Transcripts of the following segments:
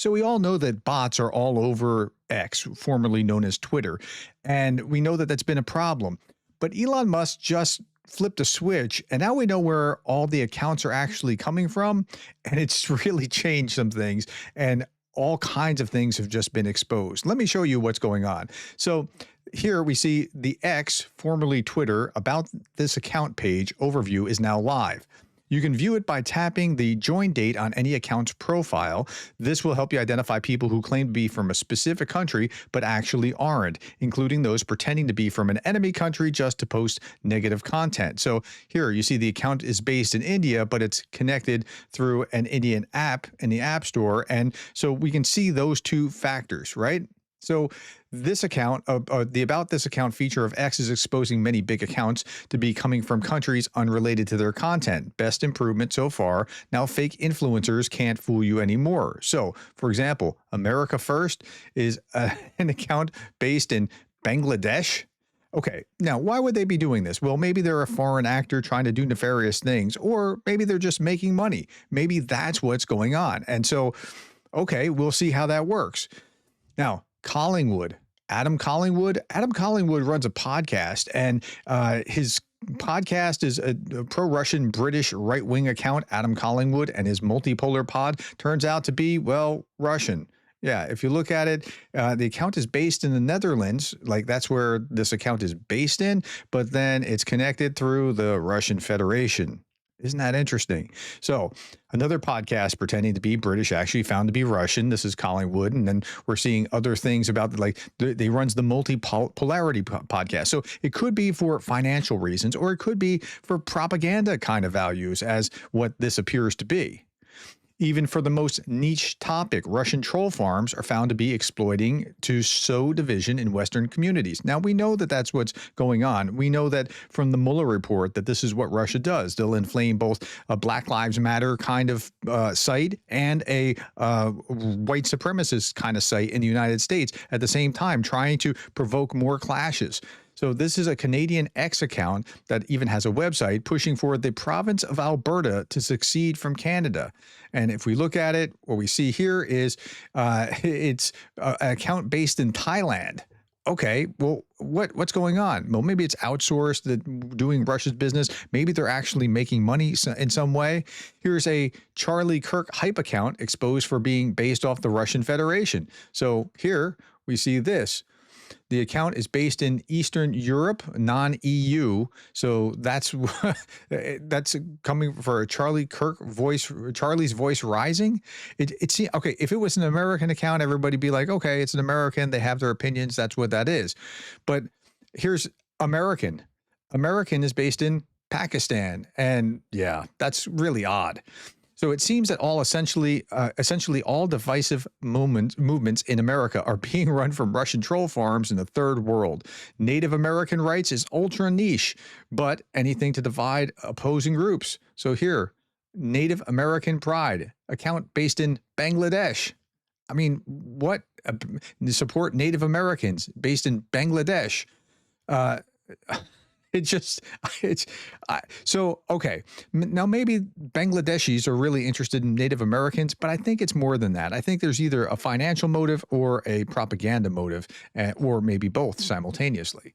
So we all know that bots are all over X, formerly known as Twitter, and we know that that's been a problem. But Elon Musk just flipped a switch, and now we know where all the accounts are actually coming from, and it's really changed some things, and all kinds of things have just been exposed. Let me show you what's going on. So here we see the X, formerly Twitter, about this account page overview is now live. You can view it by tapping the join date on any account's profile. This will help you identify people who claim to be from a specific country but actually aren't, including those pretending to be from an enemy country just to post negative content. So here you see the account is based in India, but it's connected through an Indian app in the App Store. And so we can see those two factors, right? So this account, the About This Account feature of X is exposing many big accounts to be coming from countries unrelated to their content. Best improvement so far. Now fake influencers can't fool you anymore. So, for example, America First is an account based in Bangladesh. Okay, now why would they be doing this? Well, maybe they're a foreign actor trying to do nefarious things, or maybe they're just making money. Maybe that's what's going on. And so, okay, we'll see how that works. Now, Collingwood, Adam Collingwood. Adam Collingwood runs a podcast, and his podcast is a pro-Russian British right-wing account, Adam Collingwood, and his multipolar pod turns out to be, well, Russian. Yeah, if you look at it, the account is based in the Netherlands, like that's where this account is based in, but then it's connected through the Russian Federation. Isn't that interesting? So another podcast pretending to be British actually found to be Russian. This is Collingwood. And then we're seeing other things about like they runs the multipolarity podcast. So it could be for financial reasons, or it could be for propaganda kind of values as what this appears to be. Even for the most niche topic, Russian troll farms are found to be exploiting to sow division in Western communities. Now, we know that that's what's going on. We know that from the Mueller report that this is what Russia does. They'll inflame both a Black Lives Matter kind of site and a white supremacist kind of site in the United States at the same time, trying to provoke more clashes. So this is a Canadian X account that even has a website pushing for the province of Alberta to secede from Canada. And if we look at it, what we see here is it's an account based in Thailand. Okay, well, what's going on? Well, maybe it's outsourced, doing Russia's business. Maybe they're actually making money in some way. Here's a Charlie Kirk hype account exposed for being based off the Russian Federation. So here we see this. The account is based in Eastern Europe, non-EU. So that's coming for a Charlie Kirk voice, Charlie's voice rising. It's okay. If it was an American account, everybody'd be like, okay, it's an American. They have their opinions. That's what that is. But here's American. American is based in Pakistan. And yeah, that's really odd. So it seems that essentially all divisive movements in America are being run from Russian troll farms in the third world. Native American rights is ultra niche, but anything to divide opposing groups. So here, Native American Pride, account based in Bangladesh. I mean, what? Support Native Americans based in Bangladesh. So, okay. Now, maybe Bangladeshis are really interested in Native Americans, but I think it's more than that. I think there's either a financial motive or a propaganda motive, or maybe both simultaneously.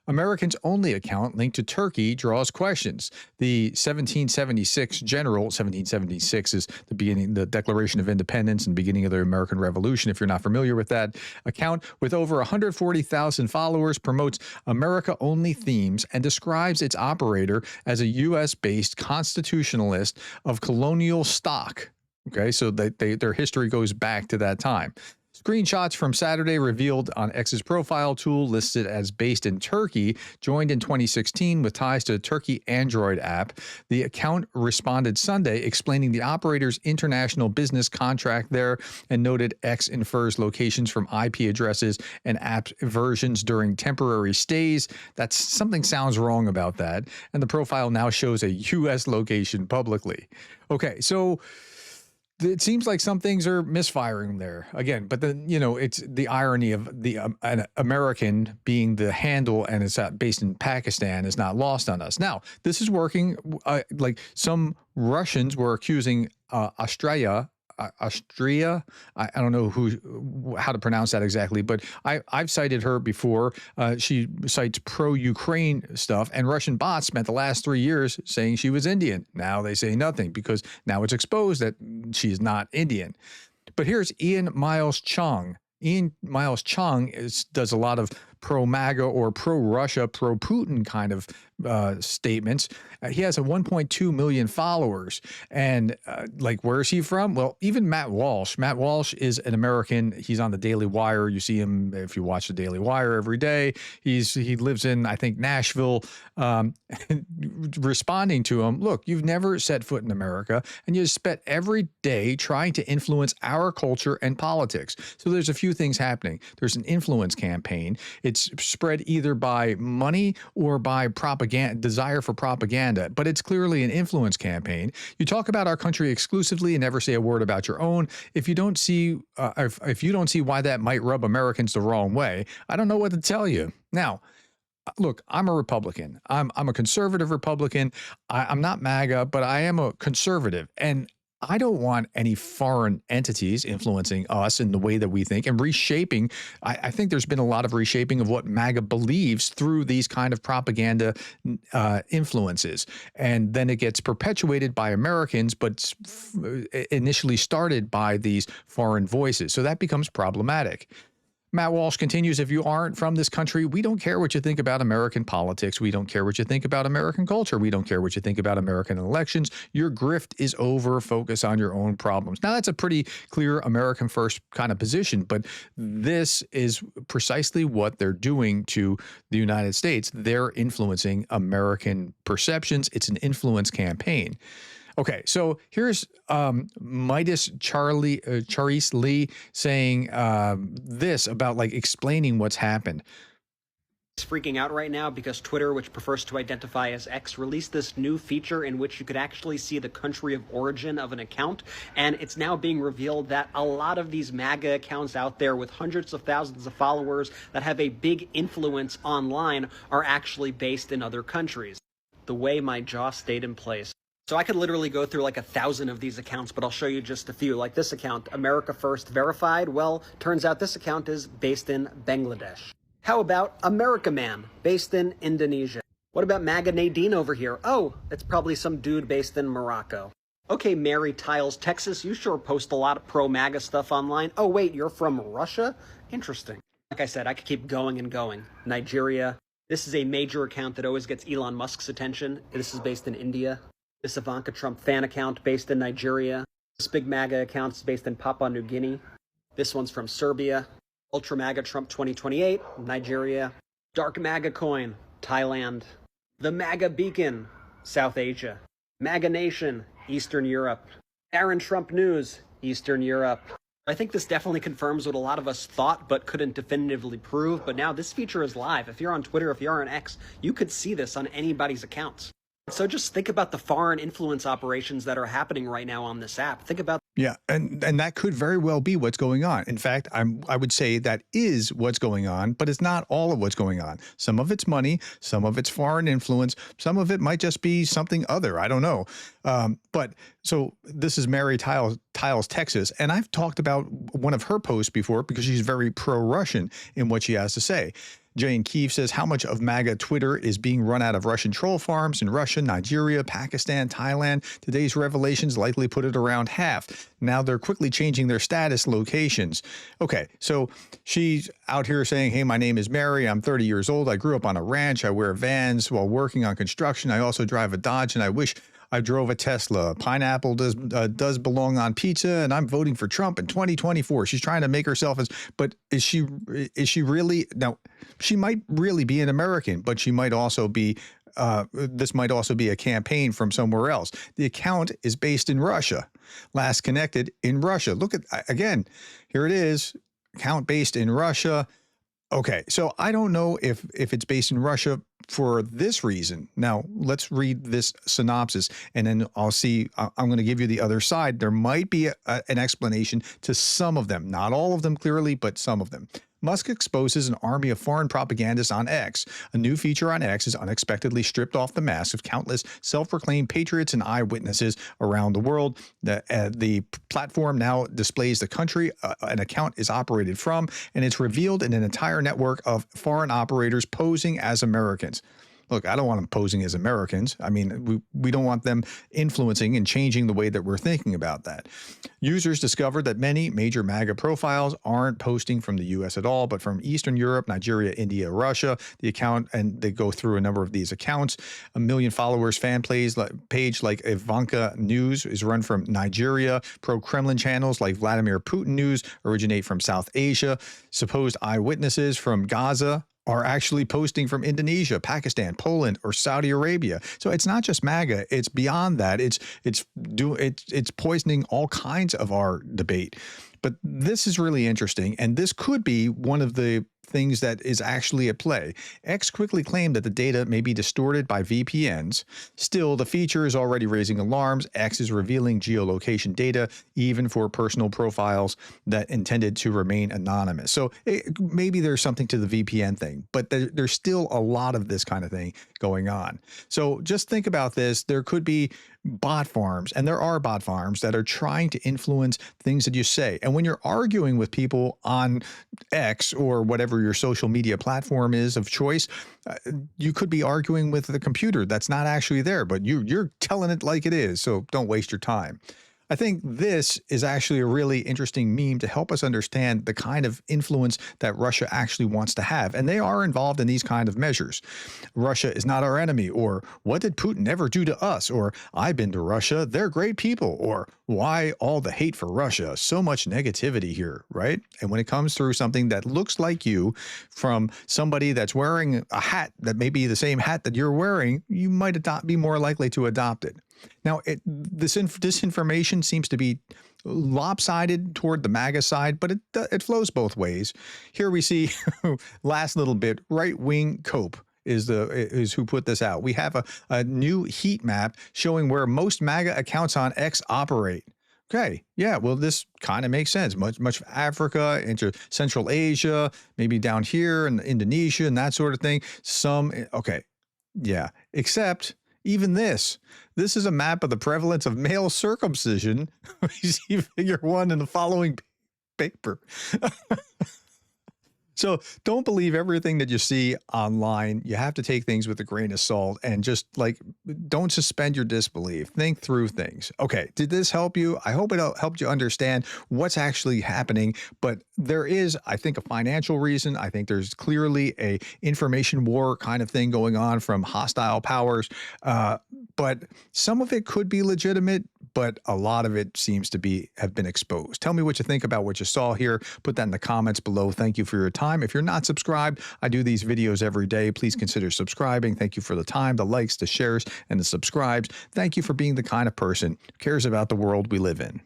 Americans Only account linked to Turkey draws questions. The 1776 general, 1776 is the beginning, the Declaration of Independence and beginning of the American Revolution, if you're not familiar with that account, with over 140,000 followers, promotes America Only themes and describes its operator as a U.S.-based constitutionalist of colonial stock. Okay, so their history goes back to that time. Screenshots from Saturday revealed on X's profile tool listed as based in Turkey, joined in 2016 with ties to a Turkey Android app. The account responded Sunday explaining the operator's international business contract there and noted X infers locations from IP addresses and app versions during temporary stays. Something sounds wrong about that. And the profile now shows a U.S. location publicly. Okay, so it seems like some things are misfiring there again, but then, it's the irony of an American being the handle and it's based in Pakistan is not lost on us. Now, this is working. Like some Russians were accusing Australia Austria. I don't know how to pronounce that exactly, but I've cited her before. She cites pro-Ukraine stuff, and Russian bots spent the last 3 years saying she was Indian. Now they say nothing because now it's exposed that she's not Indian. But here's Ian Miles Chung. Ian Miles Chung does a lot of pro-MAGA or pro-Russia, pro-Putin kind of statements. He has a 1.2 million followers. And like, where is he from? Well, even Matt Walsh. Matt Walsh is an American. He's on the Daily Wire. You see him if you watch the Daily Wire every day. He lives in, I think, Nashville. Responding to him, look, you've never set foot in America, and you spent every day trying to influence our culture and politics. So there's a few things happening. There's an influence campaign. It's spread either by money or by propaganda, desire for propaganda, but it's clearly an influence campaign. You talk about our country exclusively and never say a word about your own. If you don't see, if you don't see why that might rub Americans the wrong way, I don't know what to tell you. Now, look, I'm a Republican. I'm a conservative Republican. I'm not MAGA, but I am a conservative. And I don't want any foreign entities influencing us in the way that we think and reshaping. I think there's been a lot of reshaping of what MAGA believes through these kind of propaganda influences. And then it gets perpetuated by Americans, but initially started by these foreign voices. So that becomes problematic. Matt Walsh continues, if you aren't from this country, we don't care what you think about American politics. We don't care what you think about American culture. We don't care what you think about American elections. Your grift is over. Focus on your own problems. Now, that's a pretty clear American first kind of position, but this is precisely what they're doing to the United States. They're influencing American perceptions. It's an influence campaign. Okay, so here's Midas Charisse Lee saying this about like explaining what's happened. It's freaking out right now because Twitter, which prefers to identify as X, released this new feature in which you could actually see the country of origin of an account. And it's now being revealed that a lot of these MAGA accounts out there with hundreds of thousands of followers that have a big influence online are actually based in other countries. The way my jaw stayed in place. So I could literally go through like 1,000 of these accounts, but I'll show you just a few. Like this account, America First Verified. Well, turns out this account is based in Bangladesh. How about America Man, based in Indonesia? What about MAGA Nadine over here? Oh, it's probably some dude based in Morocco. Okay, Mary Tiles, Texas, you sure post a lot of pro-MAGA stuff online. Oh wait, you're from Russia? Interesting. Like I said, I could keep going and going. Nigeria. This is a major account that always gets Elon Musk's attention. This is based in India. This Ivanka Trump fan account based in Nigeria. This big MAGA account is based in Papua New Guinea. This one's from Serbia. Ultra MAGA Trump 2028, Nigeria. Dark MAGA Coin, Thailand. The MAGA Beacon, South Asia. MAGA Nation, Eastern Europe. Aaron Trump News, Eastern Europe. I think this definitely confirms what a lot of us thought but couldn't definitively prove, but now this feature is live. If you're on Twitter, if you're on X, you could see this on anybody's accounts. So just think about the foreign influence operations that are happening right now on this app. Think about. Yeah, and that could very well be what's going on. In fact, I would say that is what's going on, but it's not all of what's going on. Some of it's money, some of it's foreign influence, some of it might just be something other. I don't know. But so this is Mary Tiles, Texas, and I've talked about one of her posts before because she's very pro-Russian in what she has to say. Jane Keefe says, how much of MAGA Twitter is being run out of Russian troll farms in Russia, Nigeria, Pakistan, Thailand? Today's revelations likely put it around half. Now they're quickly changing their status locations. Okay, so she's out here saying, hey, my name is Mary. I'm 30 years old. I grew up on a ranch. I wear Vans while working on construction. I also drive a Dodge, and I wish I drove a Tesla. Pineapple does belong on pizza, and I'm voting for Trump in 2024. She's trying to make herself as, but is she really? Now, she might really be an American, but she might also be, this might also be a campaign from somewhere else. The account is based in Russia. Last connected in Russia. Look at, again, here it is, account based in Russia. Okay, so I don't know if it's based in Russia for this reason. Now, let's read this synopsis, and then I'll see. I'm going to give you the other side. There might be an explanation to some of them. Not all of them clearly, but some of them. Musk exposes an army of foreign propagandists on X. A new feature on X has unexpectedly stripped off the mask of countless self-proclaimed patriots and eyewitnesses around the world. The platform now displays the country an account is operated from, and it's revealed in an entire network of foreign operators posing as Americans. Look, I don't want them posing as Americans. I mean, we don't want them influencing and changing the way that we're thinking about that. Users discovered that many major MAGA profiles aren't posting from the U.S. at all, but from Eastern Europe, Nigeria, India, Russia. The account, and they go through a number of these accounts. A million followers fan page like Ivanka News is run from Nigeria. Pro-Kremlin channels like Vladimir Putin News originate from South Asia. Supposed eyewitnesses from Gaza are actually posting from Indonesia, Pakistan, Poland, or Saudi Arabia. So it's not just MAGA; it's beyond that. It's poisoning all kinds of our debate. But this is really interesting, and this could be one of the things that is actually at play. X quickly claimed that the data may be distorted by VPNs. Still, the feature is already raising alarms. X is revealing geolocation data, even for personal profiles that intended to remain anonymous. So maybe there's something to the VPN thing, but there's still a lot of this kind of thing going on. So just think about this. There could be bot farms, and there are bot farms that are trying to influence things that you say. And when you're arguing with people on X or whatever your social media platform is of choice, you could be arguing with the computer that's not actually there, but you're telling it like it is. So don't waste your time. I think this is actually a really interesting meme to help us understand the kind of influence that Russia actually wants to have. And they are involved in these kind of measures. Russia is not our enemy, or what did Putin ever do to us? Or I've been to Russia, they're great people, or why all the hate for Russia? So much negativity here, right? And when it comes through something that looks like you from somebody that's wearing a hat that may be the same hat that you're wearing, you might be more likely to adopt it. Now, this disinformation seems to be lopsided toward the MAGA side, but it flows both ways. Here we see, last little bit, right-wing Cope is who put this out. We have a new heat map showing where most MAGA accounts on X operate. Okay, yeah, well, this kind of makes sense. Much of Africa, into Central Asia, maybe down here in Indonesia and that sort of thing. Okay, yeah, except even this is a map of the prevalence of male circumcision. You see figure 1 in the following paper. So don't believe everything that you see online. You have to take things with a grain of salt, and just don't suspend your disbelief. Think through things. Okay, did this help you? I hope it helped you understand what's actually happening. But there is, I think, a financial reason. I think there's clearly a information war kind of thing going on from hostile powers. But some of it could be legitimate, but a lot of it seems to have been exposed. Tell me what you think about what you saw here. Put that in the comments below. Thank you for your time. If you're not subscribed, I do these videos every day. Please consider subscribing. Thank you for the time, the likes, the shares, and the subscribes. Thank you for being the kind of person who cares about the world we live in.